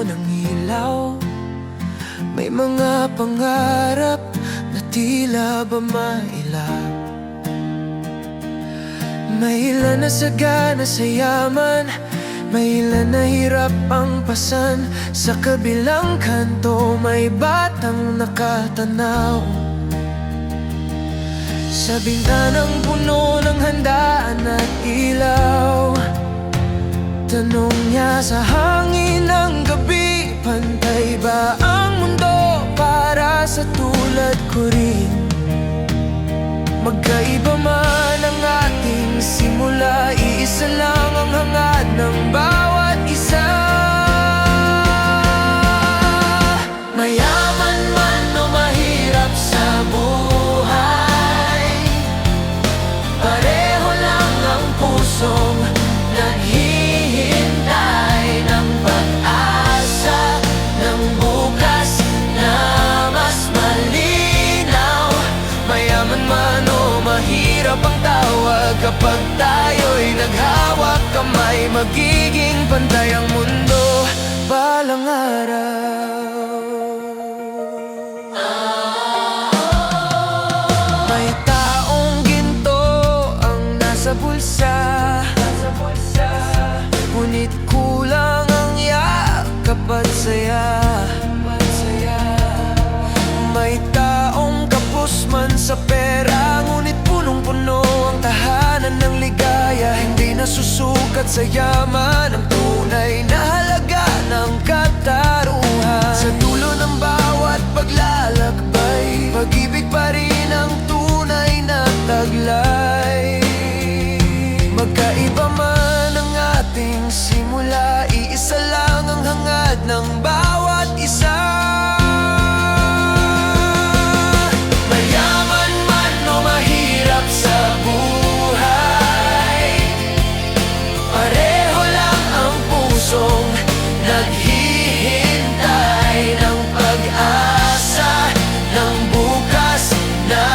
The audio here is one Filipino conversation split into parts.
ng ilaw. May mga pangarap na tila ba mailap. May ilan na sagana sa yaman, may ilan na hirap ang pasan. Sa kabilang kanto may batang nakatanaw. Sa bintanang puno ng handaan at ilaw, tanong niya sa hangin ng gabi, pantay ba ang mundo para sa tulad ko rin? Magkaiba man ang ating simula, iisa lang ang hangad ng bawat isa. Mayaman man o mahirap sa buhay, pareho lang ang pusong naghihintay ng pag-asa ng bukas na mas malinaw. Mayaman man o mahirap ang tawag, kapag tayo'y naghawak kamay, magiging pantay ang mundo balang araw. May taong ginto ang nasa bulsa, ngunit kulang ang yakap at saya. May taong kapos man sa pera, ngunit punong-puno ang tahanan ng ligaya. Hindi nasusukat sa yaman ang tunay na halaga ng katarungan. Sa dulo ng bawat paglalakbay, pag-ibig pa rin ang tunay na taglay. Magkaiba man ang ating simula, iisa lang ang hangad ng bawat isa. Mayaman man o mahirap sa buhay, pareho lang ang pusong naghihintay ng pag-asa ng bukas na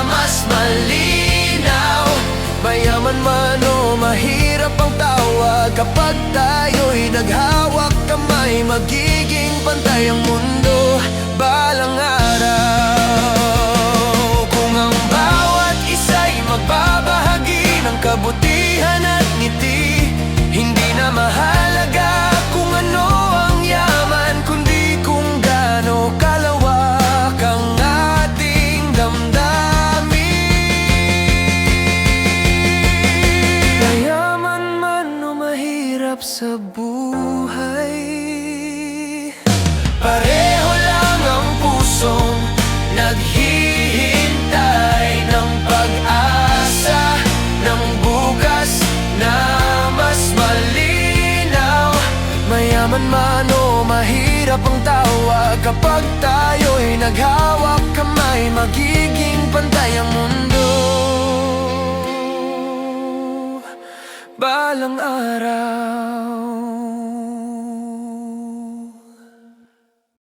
mas malinaw. Mayaman man o mahirap ang tawag, kapag tayo'y naghawak kamay, magiging pantay ang mundo balang araw. Kung ang bawat isa'y magbabahagi ng kabutihan at ngiti, hindi na mahalaga kung ano ang yaman, kundi kung gaano kalawak ang ating damdamin. Mayaman man o mahirap sa buhay, pareho lang ang pusong naghihintay ng pag-asa ng bukas na mas malinaw. Mayaman man o mahirap ang tawag, kapag tayo'y naghawak kamay, magiging pantay ang mundo balang araw.